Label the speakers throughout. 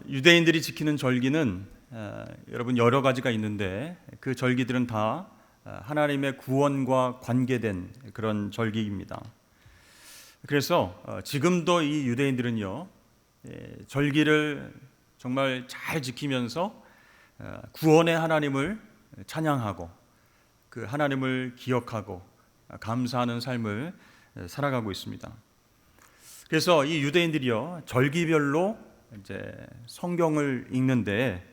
Speaker 1: 유대인들이 지키는 절기는 여러분 여러 가지가 있는데 그 절기들은 다 하나님의 구원과 관계된 그런 절기입니다. 그래서 지금도 이 유대인들은요, 절기를 정말 잘 지키면서 구원의 하나님을 찬양하고 그 하나님을 기억하고 감사하는 삶을 살아가고 있습니다. 그래서 이 유대인들이요, 절기별로 이제 성경을 읽는데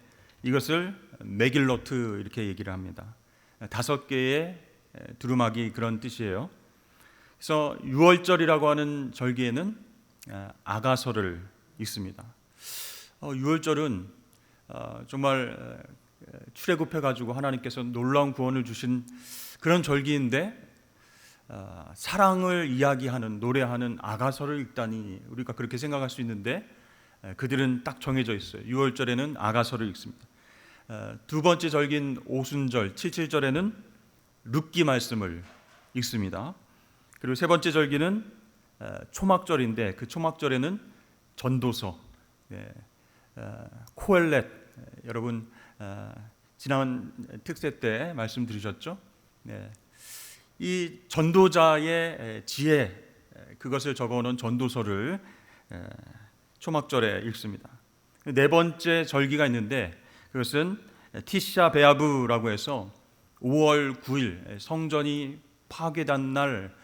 Speaker 1: 이것을 메길로트 이렇게 얘기를 합니다. 5개의 두루마기 그런 뜻이에요. 그래서 6월절이라고 하는 절기에는 아가서를 읽습니다. 6월절은 정말 출애굽해가지고 하나님께서 놀라운 구원을 주신 그런 절기인데 사랑을 이야기하는 노래하는 아가서를 읽다니 우리가 그렇게 생각할 수 있는데 그들은 딱 정해져 있어요. 6월절에는 아가서를 읽습니다. 두 번째 절기인 오순절 77절에는 룻기 말씀을 읽습니다. 그리고 세 번째 절기는 초막절인데 그 초막절에는 전도서 코엘렛, 여러분 지난 특세 때 말씀 드리셨죠? 이 전도자의 지혜, 그것을 적어놓은 전도서를 초막절에 읽습니다. 네 번째 절기가 있는데 그것은 티샤 베아브라고 해서 5월 9일 성전이 파괴된 날,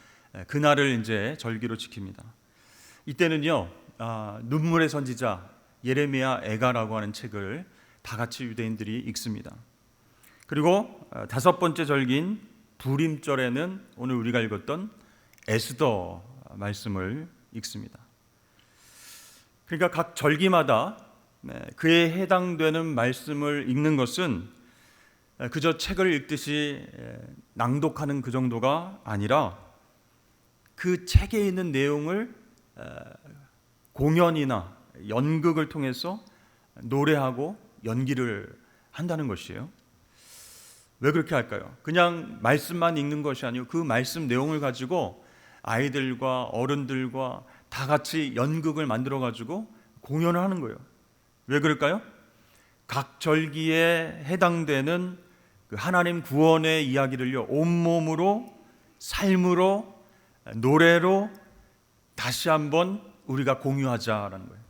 Speaker 1: 그날을 이제 절기로 지킵니다. 이때는요, 눈물의 선지자 예레미야 애가라고 하는 책을 다 같이 유대인들이 읽습니다. 그리고 5번째 절기인 부림절에는 오늘 우리가 읽었던 에스더 말씀을 읽습니다. 그러니까 각 절기마다 그에 해당되는 말씀을 읽는 것은 그저 책을 읽듯이 낭독하는 그 정도가 아니라 그 책에 있는 내용을 공연이나 연극을 통해서 노래하고 연기를 한다는 것이에요. 왜 그렇게 할까요? 그냥 말씀만 읽는 것이 아니고 그 말씀 내용을 가지고 아이들과 어른들과 다 같이 연극을 만들어 가지고 공연을 하는 거예요. 왜 그럴까요? 각 절기에 해당되는 그 하나님 구원의 이야기를요, 온몸으로 삶으로 노래로 다시 한번 우리가 공유하자라는 거예요.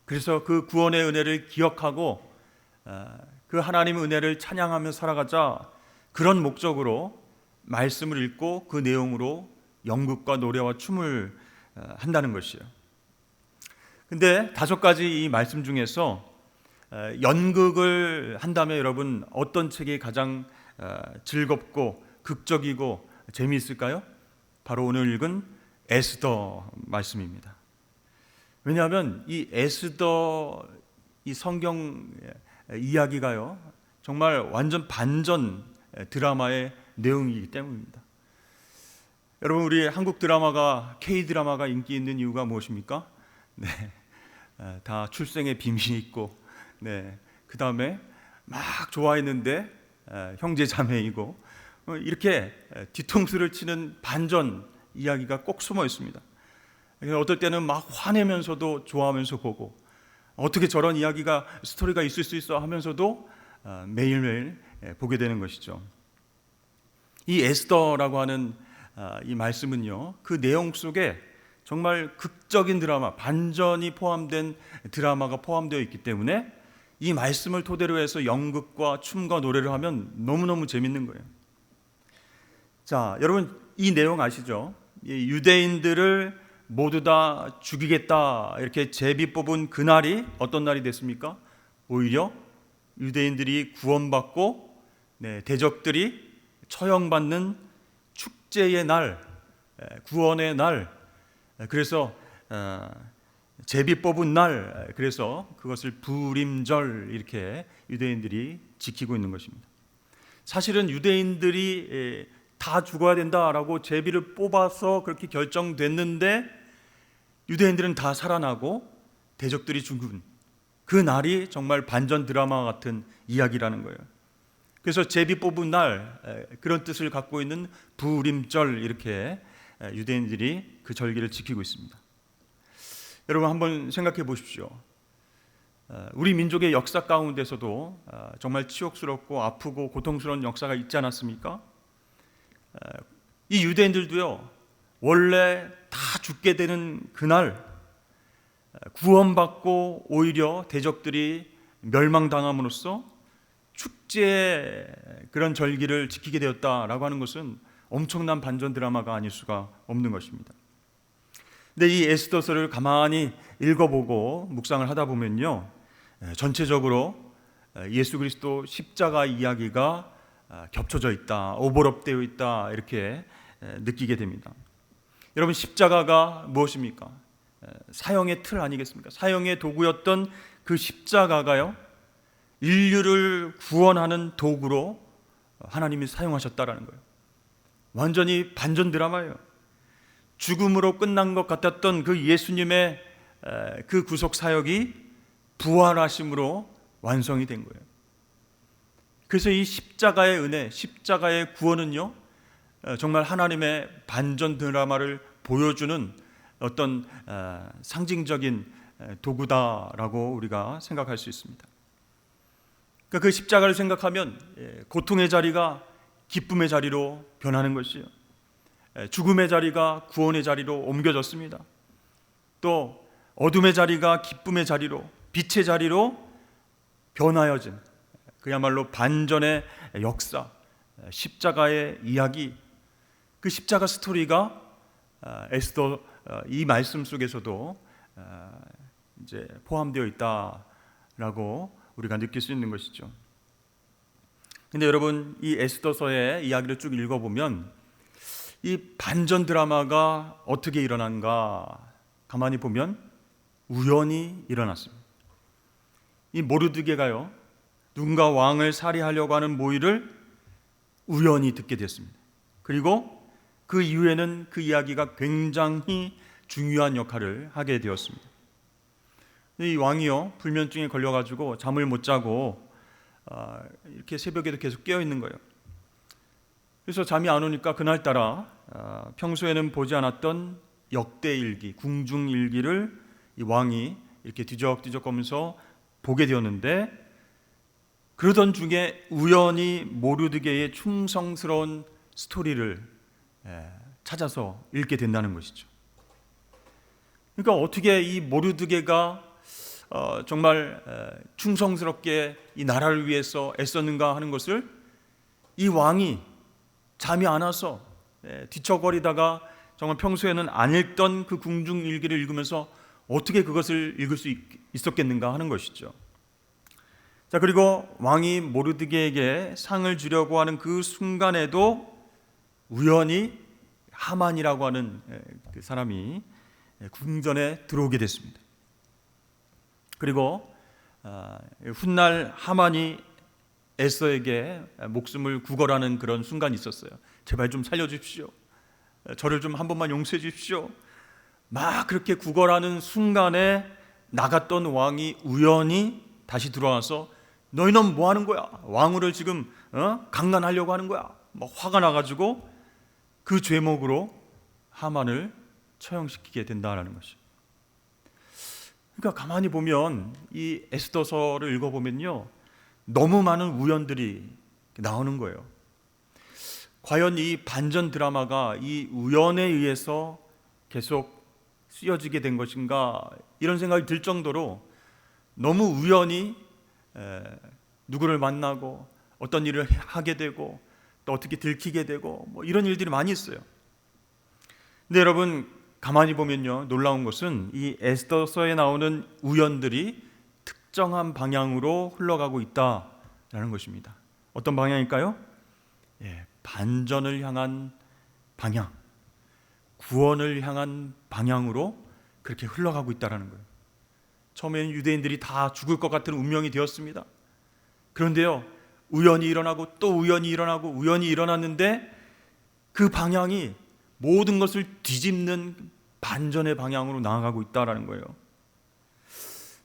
Speaker 1: 그래서 그 구원의 은혜를 기억하고 그 하나님의 은혜를 찬양하며 살아가자, 그런 목적으로 말씀을 읽고 그 내용으로 연극과 노래와 춤을 한다는 것이에요. 근데 5가지 이 말씀 중에서 연극을 한다면 여러분 어떤 책이 가장 즐겁고 극적이고 재미있을까요? 바로 오늘 읽은 에스더 말씀입니다. 왜냐하면 이 에스더 이 성경 이야기가요, 정말 완전 반전 드라마의 내용이기 때문입니다. 여러분, 우리 한국 드라마가, K-드라마가 인기 있는 이유가 무엇입니까? 다 출생의 비밀이 있고, 그 다음에 막 좋아했는데 형제 자매이고, 이렇게 뒤통수를 치는 반전 이야기가 꼭 숨어 있습니다. 어떨 때는 막 화내면서도 좋아하면서 보고, 어떻게 저런 이야기가, 스토리가 있을 수 있어 하면서도 매일매일 보게 되는 것이죠. 이 에스더라고 하는 이 말씀은요, 그 내용 속에 정말 극적인 드라마, 반전이 포함된 드라마가 포함되어 있기 때문에 이 말씀을 토대로 해서 연극과 춤과 노래를 하면 너무너무 재밌는 거예요. 자, 여러분 이 내용 아시죠? 이 유대인들을 모두 다 죽이겠다 이렇게 제비 뽑은 그날이 어떤 날이 됐습니까? 오히려 유대인들이 구원받고 대적들이 처형받는 축제의 날, 구원의 날, 그래서 제비 뽑은 날, 그래서 그것을 부림절 이렇게 유대인들이 지키고 있는 것입니다. 사실은 유대인들이 다 죽어야 된다라고 제비를 뽑아서 그렇게 결정됐는데 유대인들은 다 살아나고 대적들이 죽은 그 날이 정말 반전 드라마 같은 이야기라는 거예요. 그래서 제비 뽑은 날, 그런 뜻을 갖고 있는 부림절, 이렇게 유대인들이 그 절기를 지키고 있습니다. 여러분 한번 생각해 보십시오. 우리 민족의 역사 가운데서도 정말 치욕스럽고 아프고 고통스러운 역사가 있지 않았습니까? 이 유대인들도요, 원래 다 죽게 되는 그날 구원받고 오히려 대적들이 멸망당함으로써 축제의 그런 절기를 지키게 되었다라고 하는 것은 엄청난 반전 드라마가 아닐 수가 없는 것입니다. 근데 이 에스더서를 가만히 읽어보고 묵상을 하다 보면요, 전체적으로 예수 그리스도 십자가 이야기가 겹쳐져 있다, 오버랩되어 있다, 이렇게 느끼게 됩니다. 여러분, 십자가가 무엇입니까? 사형의 틀 아니겠습니까? 사형의 도구였던 그 십자가가요, 인류를 구원하는 도구로 하나님이 사용하셨다라는 거예요. 완전히 반전 드라마예요. 죽음으로 끝난 것 같았던 그 예수님의 그 구속 사역이 부활하심으로 완성이 된 거예요. 그래서 이 십자가의 은혜, 십자가의 구원은요, 정말 하나님의 반전 드라마를 보여주는 어떤 상징적인 도구다라고 우리가 생각할 수 있습니다. 그러니까 그 십자가를 생각하면 고통의 자리가 기쁨의 자리로 변하는 것이요, 죽음의 자리가 구원의 자리로 옮겨졌습니다. 또 어둠의 자리가 기쁨의 자리로, 빛의 자리로 변하여진 그야말로 반전의 역사, 십자가의 이야기, 그 십자가 스토리가 에스더 이 말씀 속에서도 이제 포함되어 있다라고 우리가 느낄 수 있는 것이죠. 근데 여러분, 이 에스더서의 이야기를 쭉 읽어보면 이 반전 드라마가 어떻게 일어난가 가만히 보면 우연히 일어났습니다. 이 모르드게가요, 누군가 왕을 살해하려고 하는 모의를 우연히 듣게 됐습니다. 그리고 그 이후에는 그 이야기가 굉장히 중요한 역할을 하게 되었습니다. 이 왕이요, 불면증에 걸려가지고 잠을 못 자고 이렇게 새벽에도 계속 깨어 있는 거예요. 그래서 잠이 안 오니까 그날따라 평소에는 보지 않았던 역대일기, 궁중일기를 이 왕이 이렇게 뒤적뒤적 거면서 보게 되었는데, 그러던 중에 우연히 모르드게의 충성스러운 스토리를 찾아서 읽게 된다는 것이죠. 그러니까 어떻게 이 모르드게가 정말 충성스럽게 이 나라를 위해서 애썼는가 하는 것을 이 왕이 잠이 안 와서 뒤척거리다가 정말 평소에는 안 읽던 그 궁중일기를 읽으면서 어떻게 그것을 읽을 수 있었겠는가 하는 것이죠. 자, 그리고 왕이 모르드게에게 상을 주려고 하는 그 순간에도 우연히 하만이라고 하는 그 사람이 궁전에 들어오게 됐습니다. 그리고 훗날 하만이 에스더에게 목숨을 구걸하는 그런 순간이 있었어요. 제발 좀 살려주십시오. 저를 좀 한 번만 용서해 주십시오. 막 그렇게 구걸하는 순간에 나갔던 왕이 우연히 다시 들어와서 너희는 뭐 하는 거야? 왕후를 지금 강간하려고 하는 거야? 막 화가 나가지고 그 죄목으로 하만을 처형시키게 된다는 것이. 그러니까 가만히 보면 이 에스더서를 읽어보면요, 너무 많은 우연들이 나오는 거예요. 과연 이 반전 드라마가 이 우연에 의해서 계속 쓰여지게 된 것인가, 이런 생각이 들 정도로 너무 우연히 누구를 만나고 어떤 일을 하게 되고 또 어떻게 들키게 되고 뭐 이런 일들이 많이 있어요. 근데 여러분, 가만히 보면요, 놀라운 것은 이 에스더서에 나오는 우연들이 특정한 방향으로 흘러가고 있다라는 것입니다. 어떤 방향일까요? 반전을 향한 방향, 구원을 향한 방향으로 그렇게 흘러가고 있다는 거예요. 처음에는 유대인들이 다 죽을 것 같은 운명이 되었습니다. 그런데요, 우연히 일어나고 또 우연히 일어나고 우연히 일어났는데 그 방향이 모든 것을 뒤집는 반전의 방향으로 나아가고 있다는 거예요.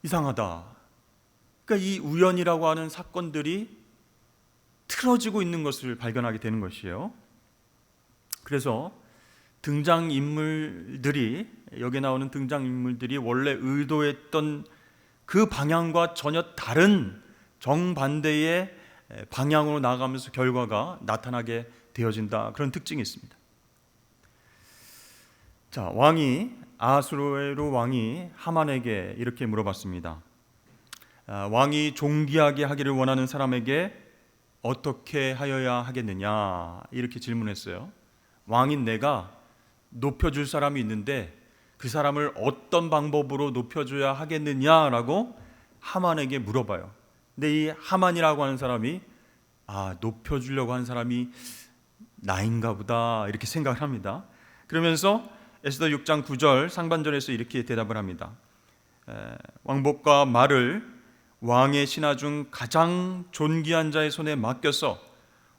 Speaker 1: 이상하다. 그러니까 이 우연이라고 하는 사건들이 틀어지고 있는 것을 발견하게 되는 것이에요. 그래서 등장인물들이, 여기에 나오는 등장인물들이 원래 의도했던 그 방향과 전혀 다른 정반대의 방향으로 나아가면서 결과가 나타나게 되어진다. 그런 특징이 있습니다. 자, 아하수에로 왕이 하만에게 이렇게 물어봤습니다. 왕이 존귀하게 하기를 원하는 사람에게 어떻게 하여야 하겠느냐, 이렇게 질문했어요. 왕인 내가 높여줄 사람이 있는데 그 사람을 어떤 방법으로 높여줘야 하겠느냐라고 하만에게 물어봐요. 근데 이 하만이라고 하는 사람이 높여주려고 하는 사람이 나인가 보다, 이렇게 생각을 합니다. 그러면서 에스더 6장 9절 상반절에서 이렇게 대답을 합니다. 왕복과 말을 왕의 신하 중 가장 존귀한 자의 손에 맡겨서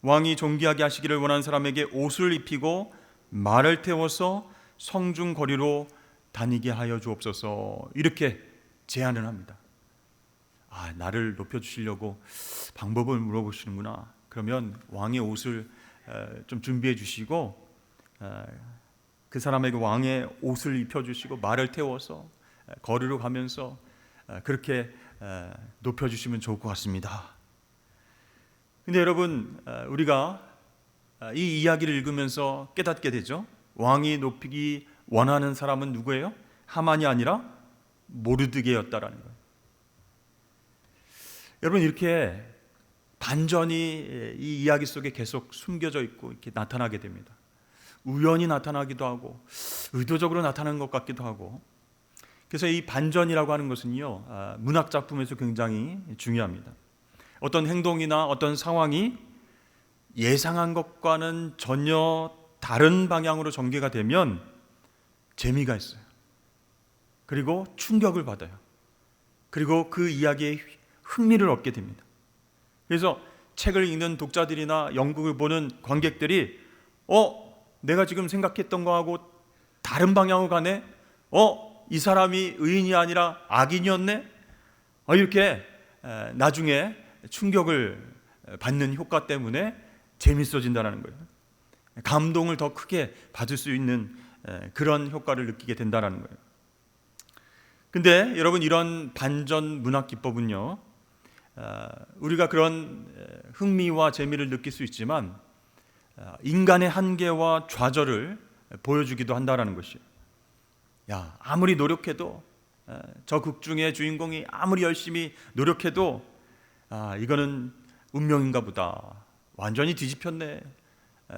Speaker 1: 왕이 존귀하게 하시기를 원하는 사람에게 옷을 입히고 말을 태워서 성중 거리로 다니게 하여 주옵소서, 이렇게 제안을 합니다. 나를 높여주시려고 방법을 물어보시는구나. 그러면 왕의 옷을 좀 준비해 주시고 그 사람에게 왕의 옷을 입혀주시고 말을 태워서 거리로 가면서 그렇게 높여주시면 좋을 것 같습니다. 근데 여러분, 우리가 이 이야기를 읽으면서 깨닫게 되죠. 왕이 높이기 원하는 사람은 누구예요? 하만이 아니라 모르드게였다라는 거예요. 여러분, 이렇게 반전이 이 이야기 속에 계속 숨겨져 있고 이렇게 나타나게 됩니다. 우연히 나타나기도 하고 의도적으로 나타나는 것 같기도 하고. 그래서 이 반전이라고 하는 것은요, 문학 작품에서 굉장히 중요합니다. 어떤 행동이나 어떤 상황이 예상한 것과는 전혀 다른 방향으로 전개가 되면 재미가 있어요. 그리고 충격을 받아요. 그리고 그 이야기에 흥미를 얻게 됩니다. 그래서 책을 읽는 독자들이나 연극을 보는 관객들이 내가 지금 생각했던 거하고 다른 방향으로 가네? 이 사람이 의인이 아니라 악인이었네? 이렇게 나중에 충격을 받는 효과 때문에 재밌어진다는 거예요. 감동을 더 크게 받을 수 있는 그런 효과를 느끼게 된다는 거예요. 근데 여러분, 이런 반전 문학 기법은요, 우리가 그런 흥미와 재미를 느낄 수 있지만 인간의 한계와 좌절을 보여주기도 한다는 것이에요. 아무리 노력해도, 저 극 중의 주인공이 아무리 열심히 노력해도 이거는 운명인가 보다, 완전히 뒤집혔네,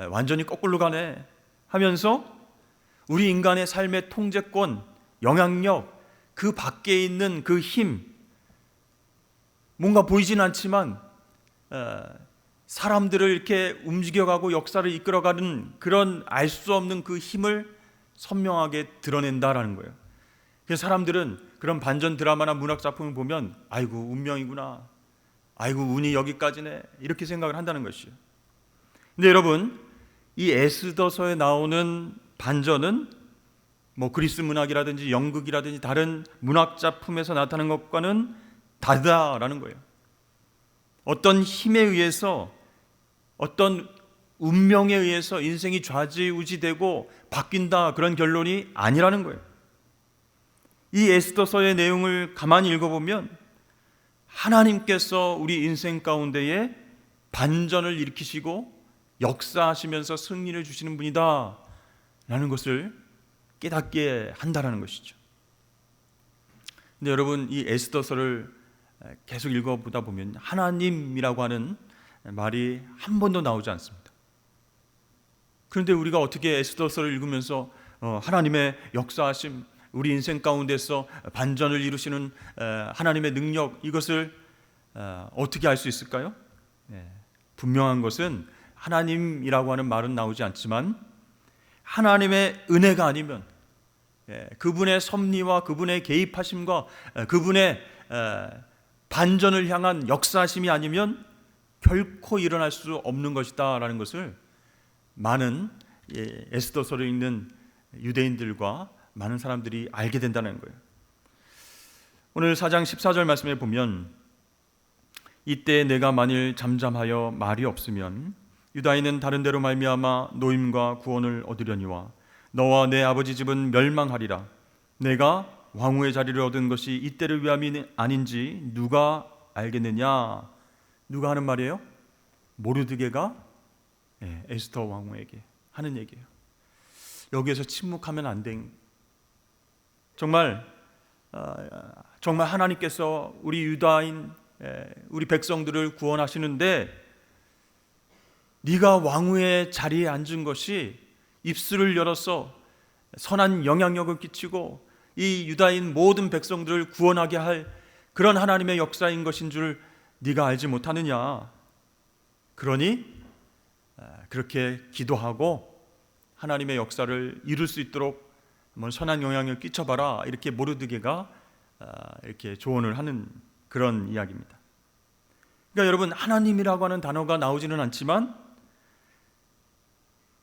Speaker 1: 완전히 거꾸로 가네 하면서 우리 인간의 삶의 통제권, 영향력, 그 밖에 있는 그 힘, 뭔가 보이진 않지만 사람들을 이렇게 움직여가고 역사를 이끌어가는 그런 알 수 없는 그 힘을 선명하게 드러낸다라는 거예요. 그래서 사람들은 그런 반전 드라마나 문학 작품을 보면 아이고 운명이구나, 아이고 운이 여기까지네, 이렇게 생각을 한다는 것이에요. 근데 여러분, 이 에스더서에 나오는 반전은 그리스 문학이라든지 연극이라든지 다른 문학 작품에서 나타나는 것과는 다르다라는 거예요. 어떤 힘에 의해서, 어떤 운명에 의해서 인생이 좌지우지되고 바뀐다, 그런 결론이 아니라는 거예요. 이 에스더서의 내용을 가만히 읽어보면 하나님께서 우리 인생 가운데에 반전을 일으키시고 역사하시면서 승리를 주시는 분이다 라는 것을 깨닫게 한다는 것이죠. 근데 여러분, 이 에스더서를 계속 읽어보다 보면 하나님이라고 하는 말이 한 번도 나오지 않습니다. 그런데 우리가 어떻게 에스더서를 읽으면서 하나님의 역사하심, 우리 인생 가운데서 반전을 이루시는 하나님의 능력, 이것을 어떻게 알 수 있을까요? 분명한 것은 하나님이라고 하는 말은 나오지 않지만 하나님의 은혜가 아니면, 그분의 섭리와 그분의 개입하심과 그분의 반전을 향한 역사하심이 아니면 결코 일어날 수 없는 것이다 라는 것을 많은 에스더서를 읽는 유대인들과 많은 사람들이 알게 된다는 거예요. 오늘 4장 14절 말씀에 보면 이때 내가 만일 잠잠하여 말이 없으면 유다인은 다른 데로 말미암아 노임과 구원을 얻으려니와 너와 내 아버지 집은 멸망하리라. 내가 왕후의 자리를 얻은 것이 이때를 위함이 아닌지 누가 알겠느냐? 누가 하는 말이에요? 모르드게가 에스더 왕후에게 하는 얘기예요. 여기에서 침묵하면 안 된, 정말 하나님께서 우리 유다인 우리 백성들을 구원하시는데 네가 왕후의 자리에 앉은 것이 입술을 열어서 선한 영향력을 끼치고 이 유다인 모든 백성들을 구원하게 할 그런 하나님의 역사인 것인 줄 네가 알지 못하느냐? 그러니 그렇게 기도하고 하나님의 역사를 이룰 수 있도록 한번 선한 영향을 끼쳐봐라, 이렇게 모르드게가 이렇게 조언을 하는 그런 이야기입니다. 그러니까 여러분, 하나님이라고 하는 단어가 나오지는 않지만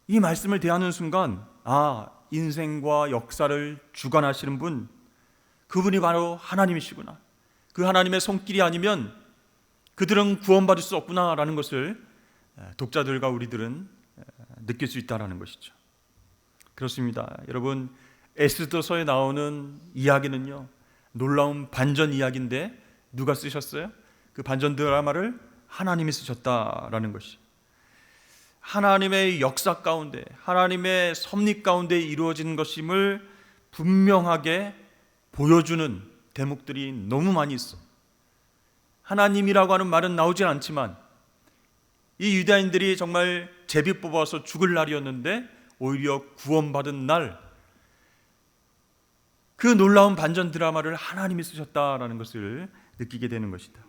Speaker 1: 이 말씀을 대하는 순간 인생과 역사를 주관하시는 분, 그분이 바로 하나님이시구나, 그 하나님의 손길이 아니면 그들은 구원받을 수 없구나라는 것을 독자들과 우리들은 느낄 수 있다는 것이죠. 그렇습니다. 여러분, 에스더서에 나오는 이야기는요, 놀라운 반전 이야기인데 누가 쓰셨어요? 그 반전 드라마를 하나님이 쓰셨다라는 것이, 하나님의 역사 가운데, 하나님의 섭리 가운데 이루어진 것임을 분명하게 보여주는 대목들이 너무 많이 있어. 하나님이라고 하는 말은 나오지 않지만 이 유다인들이 정말 제비 뽑아서 죽을 날이었는데 오히려 구원받은 날, 그 놀라운 반전 드라마를 하나님이 쓰셨다라는 것을 느끼게 되는 것이다.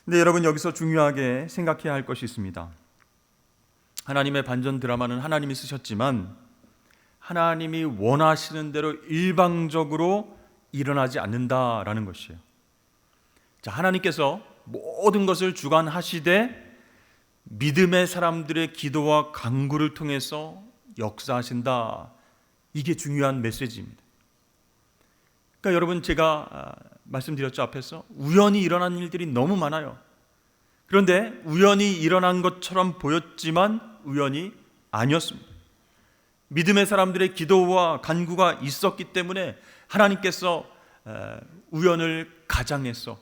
Speaker 1: 근데 여러분, 여기서 중요하게 생각해야 할 것이 있습니다. 하나님의 반전 드라마는 하나님이 쓰셨지만 하나님이 원하시는 대로 일방적으로 일어나지 않는다라는 것이에요. 자, 하나님께서 모든 것을 주관하시되 믿음의 사람들의 기도와 간구를 통해서 역사하신다. 이게 중요한 메시지입니다. 그러니까 여러분, 제가 말씀드렸죠, 앞에서 우연히 일어난 일들이 너무 많아요. 그런데 우연히 일어난 것처럼 보였지만 우연이 아니었습니다. 믿음의 사람들의 기도와 간구가 있었기 때문에 하나님께서 우연을 가장해서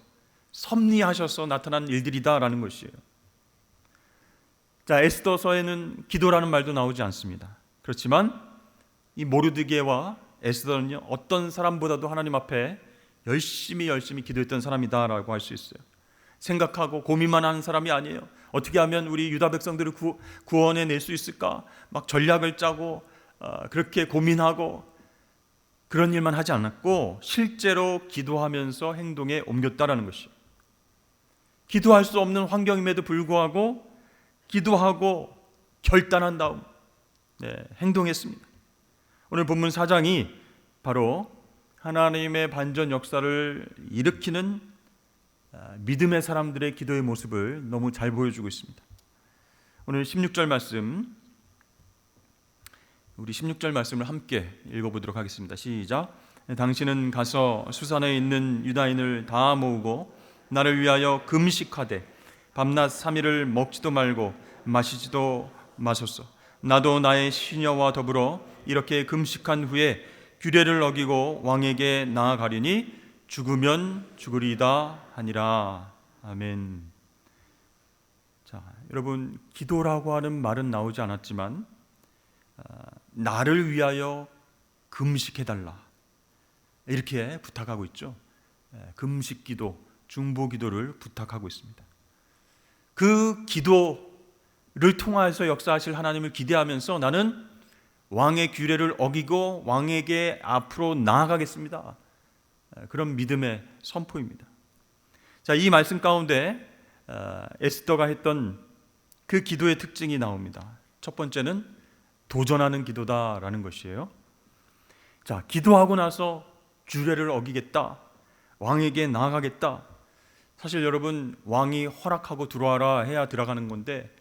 Speaker 1: 섭리하셔서 나타난 일들이다라는 것이에요. 자, 에스더서에는 기도라는 말도 나오지 않습니다. 그렇지만 이 모르드게와 에스더는요, 어떤 사람보다도 하나님 앞에 열심히 기도했던 사람이다라고 할 수 있어요. 생각하고 고민만 하는 사람이 아니에요. 어떻게 하면 우리 유다 백성들을 구원해 낼 수 있을까? 막 전략을 짜고 그렇게 고민하고 그런 일만 하지 않았고 실제로 기도하면서 행동에 옮겼다라는 것이에요. 기도할 수 없는 환경임에도 불구하고 기도하고 결단한 다음 행동했습니다. 오늘 본문 4장이 바로 하나님의 반전 역사를 일으키는 믿음의 사람들의 기도의 모습을 너무 잘 보여주고 있습니다. 오늘 16절 말씀, 우리 16절 말씀을 함께 읽어보도록 하겠습니다. 시작. 당신은 가서 수산에 있는 유다인을 다 모으고 나를 위하여 금식하되 밤낮 3일을 먹지도 말고 마시지도 마소서. 나도 나의 시녀와 더불어 이렇게 금식한 후에 규례를 어기고 왕에게 나아가리니 죽으면 죽으리이다 하니라. 아멘. 자, 여러분, 기도라고 하는 말은 나오지 않았지만 나를 위하여 금식해달라, 이렇게 부탁하고 있죠. 금식 기도, 중보 기도를 부탁하고 있습니다. 그 기도를 통하여서 역사하실 하나님을 기대하면서 나는 왕의 규례를 어기고 왕에게 앞으로 나아가겠습니다. 그런 믿음의 선포입니다. 자, 이 말씀 가운데 에스더가 했던 그 기도의 특징이 나옵니다. 첫 번째는 도전하는 기도다라는 것이에요. 자, 기도하고 나서 규례를 어기겠다, 왕에게 나아가겠다. 사실 여러분, 왕이 허락하고 들어와라 해야 들어가는 건데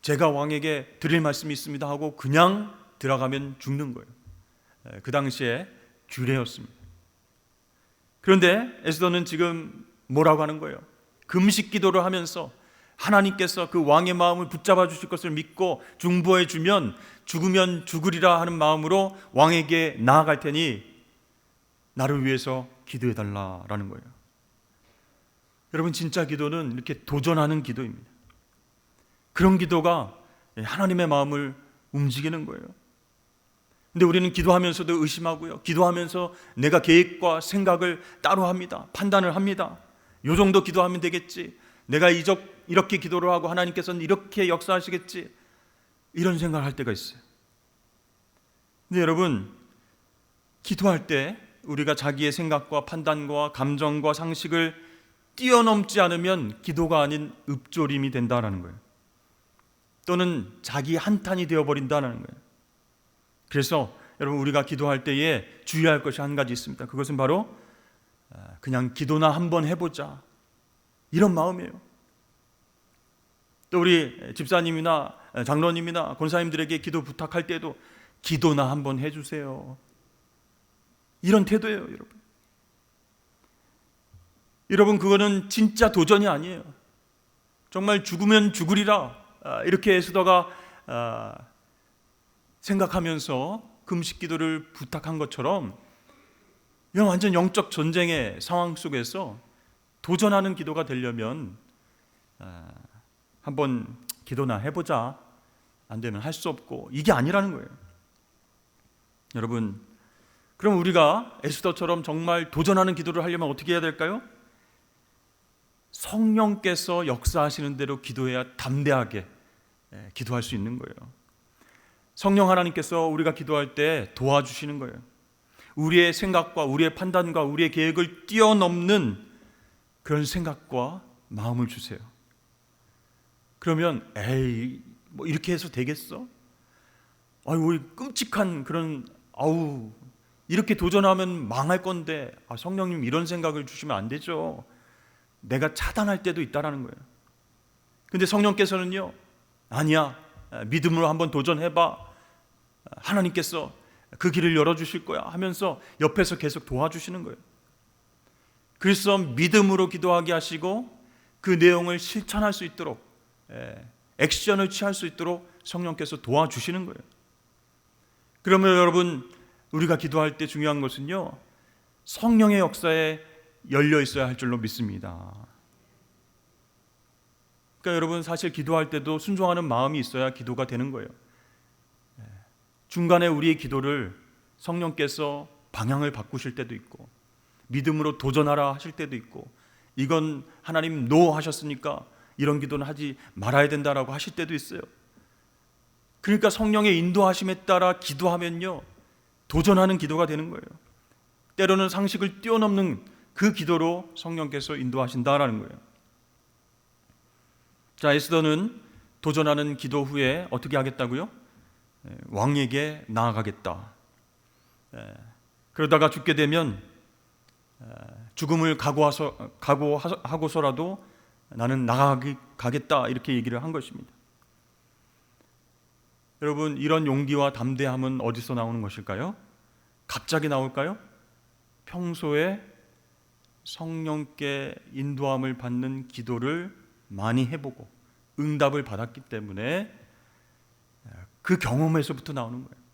Speaker 1: 제가 왕에게 드릴 말씀이 있습니다 하고 그냥 들어가면 죽는 거예요. 그 당시에 규례였습니다. 그런데 에스더는 지금 뭐라고 하는 거예요? 금식 기도를 하면서 하나님께서 그 왕의 마음을 붙잡아 주실 것을 믿고 중보해 주면 죽으면 죽으리라 하는 마음으로 왕에게 나아갈 테니 나를 위해서 기도해 달라라는 거예요. 여러분, 진짜 기도는 이렇게 도전하는 기도입니다. 그런 기도가 하나님의 마음을 움직이는 거예요. 근데 우리는 기도하면서도 의심하고요, 기도하면서 내가 계획과 생각을 따로 합니다. 판단을 합니다. 요 정도 기도하면 되겠지, 내가 이렇게 기도를 하고 하나님께서는 이렇게 역사하시겠지, 이런 생각을 할 때가 있어요. 근데 여러분, 기도할 때 우리가 자기의 생각과 판단과 감정과 상식을 뛰어넘지 않으면 기도가 아닌 읊조림이 된다는 거예요. 또는 자기 한탄이 되어버린다는 거예요. 그래서 여러분, 우리가 기도할 때에 주의할 것이 한 가지 있습니다. 그것은 바로 그냥 기도나 한번 해보자, 이런 마음이에요. 또 우리 집사님이나 장로님이나 권사님들에게 기도 부탁할 때도 기도나 한번 해주세요, 이런 태도예요. 여러분, 그거는 진짜 도전이 아니에요. 정말 죽으면 죽으리라, 이렇게 에스더가 생각하면서 금식 기도를 부탁한 것처럼, 이런 완전 영적 전쟁의 상황 속에서 도전하는 기도가 되려면 한번 기도나 해보자, 안 되면 할 수 없고, 이게 아니라는 거예요. 여러분, 그럼 우리가 에스더처럼 정말 도전하는 기도를 하려면 어떻게 해야 될까요? 성령께서 역사하시는 대로 기도해야 담대하게 기도할 수 있는 거예요. 성령 하나님께서 우리가 기도할 때 도와주시는 거예요. 우리의 생각과 우리의 판단과 우리의 계획을 뛰어넘는 그런 생각과 마음을 주세요. 그러면 에이, 뭐 이렇게 해서 되겠어? 우리 끔찍한 그런, 이렇게 도전하면 망할 건데, 성령님 이런 생각을 주시면 안 되죠, 내가 차단할 때도 있다라는 거예요. 근데 성령께서는요, 아니야, 믿음으로 한번 도전해봐, 하나님께서 그 길을 열어주실 거야 하면서 옆에서 계속 도와주시는 거예요. 그래서 믿음으로 기도하게 하시고 그 내용을 실천할 수 있도록, 액션을 취할 수 있도록 성령께서 도와주시는 거예요. 그러면 여러분, 우리가 기도할 때 중요한 것은요, 성령의 역사에 열려 있어야 할 줄로 믿습니다. 그러니까 여러분, 사실 기도할 때도 순종하는 마음이 있어야 기도가 되는 거예요. 중간에 우리의 기도를 성령께서 방향을 바꾸실 때도 있고, 믿음으로 도전하라 하실 때도 있고, 이건 하나님 노 하셨으니까 이런 기도는 하지 말아야 된다라고 하실 때도 있어요. 그러니까 성령의 인도하심에 따라 기도하면요, 도전하는 기도가 되는 거예요. 때로는 상식을 뛰어넘는 그 기도로 성령께서 인도하신다라는 거예요. 자, 에스더는 도전하는 기도 후에 어떻게 하겠다고요? 왕에게 나아가겠다. 그러다가 죽게 되면 죽음을 각오하고서라도 나는 나가겠다, 이렇게 얘기를 한 것입니다. 여러분, 이런 용기와 담대함은 어디서 나오는 것일까요? 갑자기 나올까요? 평소에 성령께 인도함을 받는 기도를 많이 해보고 응답을 받았기 때문에 그 경험에서부터 나오는 거예요.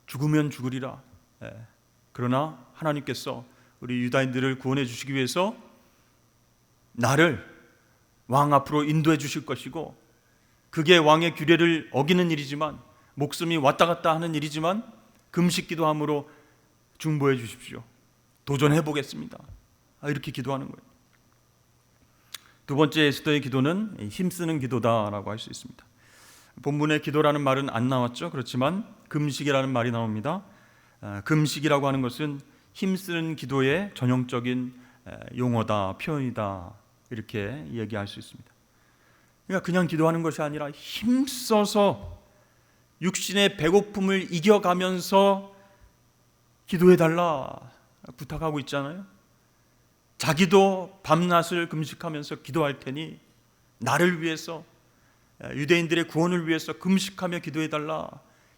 Speaker 1: 죽으면 죽으리라. 그러나 하나님께서 우리 유다인들을 구원해 주시기 위해서 나를 왕 앞으로 인도해 주실 것이고, 그게 왕의 규례를 어기는 일이지만, 목숨이 왔다 갔다 하는 일이지만 금식 기도함으로 중보해 주십시오. 도전해 보겠습니다. 이렇게 기도하는 거예요. 두 번째 에스더의 기도는 힘쓰는 기도다라고 할 수 있습니다. 본문에 기도라는 말은 안 나왔죠. 그렇지만 금식이라는 말이 나옵니다. 금식이라고 하는 것은 힘쓰는 기도의 전형적인 용어다, 표현이다, 이렇게 얘기할 수 있습니다. 그러니까 그냥 기도하는 것이 아니라 힘써서 육신의 배고픔을 이겨가면서 기도해달라 부탁하고 있잖아요. 자기도 밤낮을 금식하면서 기도할 테니 나를 위해서, 유대인들의 구원을 위해서 금식하며 기도해달라,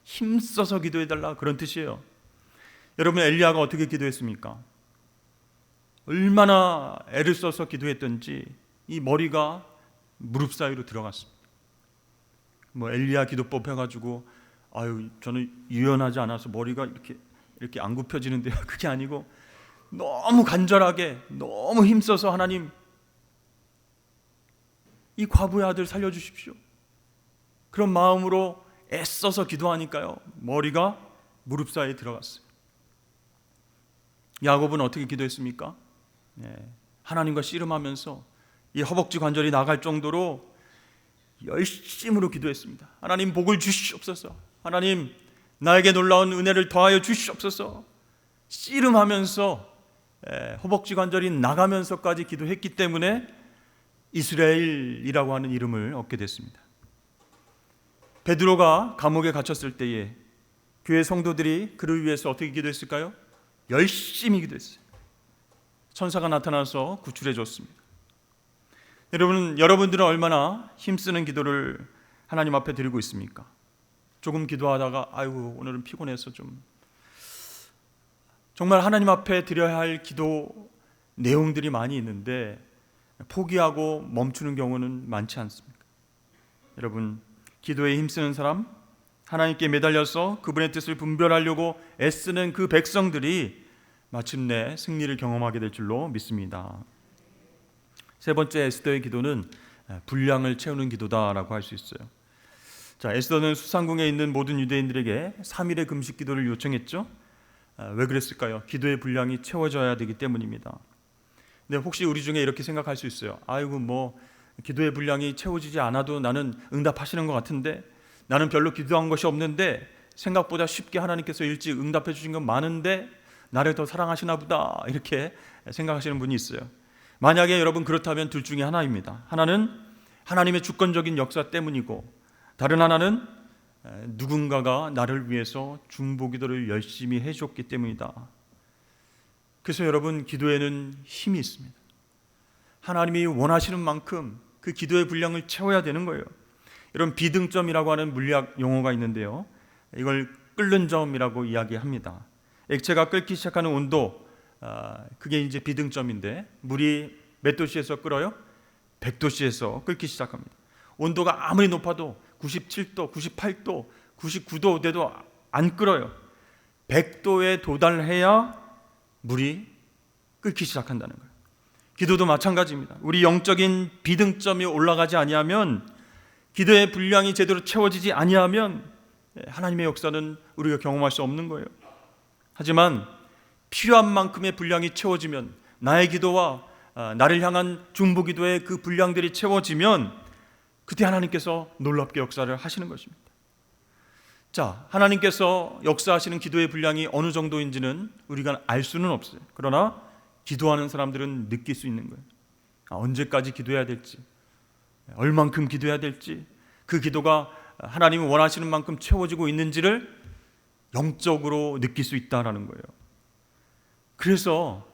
Speaker 1: 힘써서 기도해달라, 그런 뜻이에요. 여러분, 엘리야가 어떻게 기도했습니까? 얼마나 애를 써서 기도했던지 이 머리가 무릎 사이로 들어갔습니다. 엘리야 기도법 해가지고 저는 유연하지 않아서 머리가 이렇게 이렇게 안 굽혀지는데요. 그게 아니고 너무 간절하게 너무 힘써서 하나님 이 과부의 아들 살려주십시오. 그런 마음으로 애써서 기도하니까요. 머리가 무릎 사이에 들어갔어요. 야곱은 어떻게 기도했습니까? 하나님과 씨름하면서 이 허벅지 관절이 나갈 정도로 열심으로 기도했습니다. 하나님 복을 주시옵소서. 하나님 나에게 놀라운 은혜를 더하여 주시옵소서. 씨름하면서 허벅지 관절이 나가면서까지 기도했기 때문에 이스라엘이라고 하는 이름을 얻게 됐습니다. 베드로가 감옥에 갇혔을 때에 교회 성도들이 그를 위해서 어떻게 기도했을까요? 열심히 기도했어요. 천사가 나타나서 구출해 줬습니다. 여러분들은 얼마나 힘쓰는 기도를 하나님 앞에 드리고 있습니까? 조금 기도하다가 아이고 오늘은 피곤해서 좀 정말 하나님 앞에 드려야 할 기도 내용들이 많이 있는데 포기하고 멈추는 경우는 많지 않습니까? 여러분, 기도에 힘쓰는 사람, 하나님께 매달려서 그분의 뜻을 분별하려고 애쓰는 그 백성들이 마침내 승리를 경험하게 될 줄로 믿습니다. 세 번째 에스더의 기도는 분량을 채우는 기도다라고 할 수 있어요. 자, 에스더는 수상궁에 있는 모든 유대인들에게 3일의 금식 기도를 요청했죠. 왜 그랬을까요? 기도의 분량이 채워져야 되기 때문입니다. 근데 혹시 우리 중에 이렇게 생각할 수 있어요. 아이고 뭐 기도의 분량이 채워지지 않아도 나는 응답하시는 것 같은데, 나는 별로 기도한 것이 없는데 생각보다 쉽게 하나님께서 일찍 응답해 주신 건 많은데 나를 더 사랑하시나 보다, 이렇게 생각하시는 분이 있어요. 만약에 여러분 그렇다면 둘 중에 하나입니다. 하나는 하나님의 주권적인 역사 때문이고, 다른 하나는 누군가가 나를 위해서 중보기도를 열심히 해줬기 때문이다. 그래서 여러분, 기도에는 힘이 있습니다. 하나님이 원하시는 만큼 그 기도의 분량을 채워야 되는 거예요. 이런 비등점이라고 하는 물리학 용어가 있는데요, 이걸 끓는 점이라고 이야기합니다. 액체가 끓기 시작하는 온도, 그게 이제 비등점인데, 물이 몇 도씨에서 끓어요? 100도씨에서 끓기 시작합니다. 온도가 아무리 높아도 97도, 98도, 99도 돼도 안 끓어요. 100도에 도달해야 물이 끓기 시작한다는 거예요. 기도도 마찬가지입니다. 우리 영적인 비등점이 올라가지 아니하면, 기도의 분량이 제대로 채워지지 아니하면 하나님의 역사는 우리가 경험할 수 없는 거예요. 하지만 필요한 만큼의 분량이 채워지면, 나의 기도와 나를 향한 중보기도의 그 분량들이 채워지면 그때 하나님께서 놀랍게 역사를 하시는 것입니다. 자, 하나님께서 역사하시는 기도의 분량이 어느 정도인지는 우리가 알 수는 없어요. 그러나 기도하는 사람들은 느낄 수 있는 거예요. 언제까지 기도해야 될지, 얼만큼 기도해야 될지, 그 기도가 하나님이 원하시는 만큼 채워지고 있는지를 영적으로 느낄 수 있다는 거예요. 그래서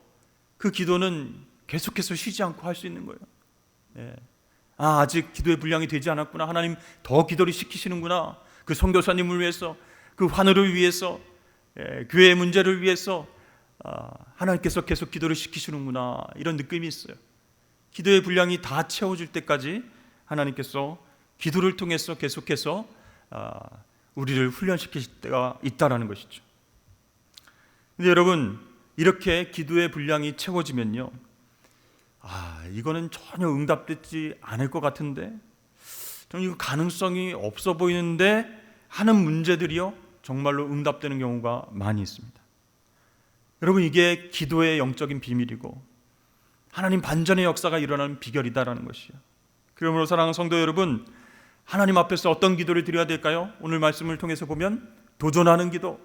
Speaker 1: 그 기도는 계속해서 쉬지 않고 할 수 있는 거예요. 아직 기도의 분량이 되지 않았구나, 하나님 더 기도를 시키시는구나, 그 선교사님을 위해서, 그 환우를 위해서, 교회의 문제를 위해서 하나님께서 계속 기도를 시키시는구나, 이런 느낌이 있어요. 기도의 분량이 다 채워질 때까지 하나님께서 기도를 통해서 계속해서 우리를 훈련시키실 때가 있다라는 것이죠. 근데 여러분, 이렇게 기도의 분량이 채워지면요, 이거는 전혀 응답되지 않을 것 같은데, 좀 이거 가능성이 없어 보이는데 하는 문제들이요, 정말로 응답되는 경우가 많이 있습니다. 여러분, 이게 기도의 영적인 비밀이고 하나님 반전의 역사가 일어나는 비결이다라는 것이요. 그러므로 사랑하는 성도 여러분, 하나님 앞에서 어떤 기도를 드려야 될까요? 오늘 말씀을 통해서 보면 도전하는 기도,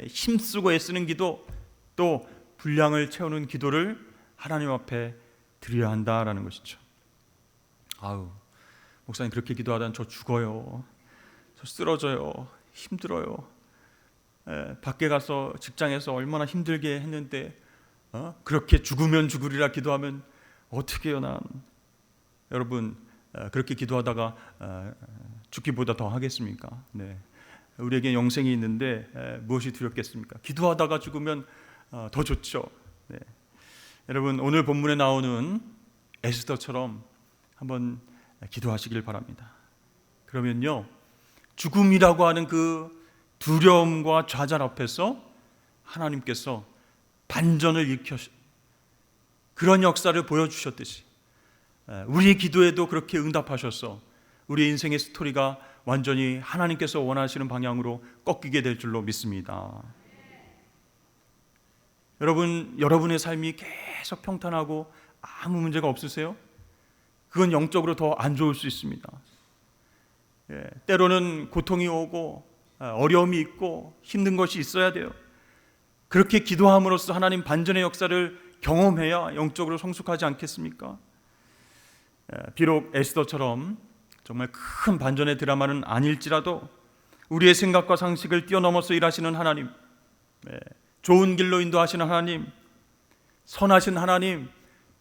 Speaker 1: 힘쓰고 애쓰는 기도, 또 분량을 채우는 기도를 하나님 앞에 드려야 한다라는 것이죠. 목사님 그렇게 기도하다는 저 죽어요, 저 쓰러져요, 힘들어요, 밖에 가서 직장에서 얼마나 힘들게 했는데 그렇게 죽으면 죽으리라 기도하면 어떻게 해요 난. 여러분, 그렇게 기도하다가 죽기보다 더 하겠습니까? 우리에게 영생이 있는데 무엇이 두렵겠습니까? 기도하다가 죽으면 더 좋죠. 여러분, 오늘 본문에 나오는 에스더처럼 한번 기도하시길 바랍니다. 그러면요, 죽음이라고 하는 그 두려움과 좌절 앞에서 하나님께서 반전을 일으켜 그런 역사를 보여주셨듯이 우리 기도에도 그렇게 응답하셔서 우리 인생의 스토리가 완전히 하나님께서 원하시는 방향으로 꺾이게 될 줄로 믿습니다. 여러분의 삶이 계속 평탄하고 아무 문제가 없으세요? 그건 영적으로 더 안 좋을 수 있습니다. 때로는 고통이 오고 어려움이 있고 힘든 것이 있어야 돼요. 그렇게 기도함으로써 하나님 반전의 역사를 경험해야 영적으로 성숙하지 않겠습니까? 비록 에스더처럼 정말 큰 반전의 드라마는 아닐지라도 우리의 생각과 상식을 뛰어넘어서 일하시는 하나님, 좋은 길로 인도하시는 하나님, 선하신 하나님,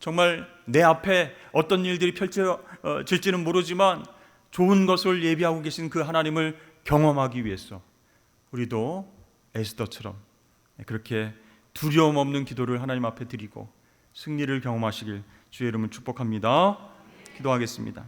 Speaker 1: 정말 내 앞에 어떤 일들이 펼쳐질지는 모르지만 좋은 것을 예비하고 계신 그 하나님을 경험하기 위해서 우리도 에스더처럼 그렇게 두려움 없는 기도를 하나님 앞에 드리고 승리를 경험하시길 주의 이름으로 축복합니다. 기도하겠습니다.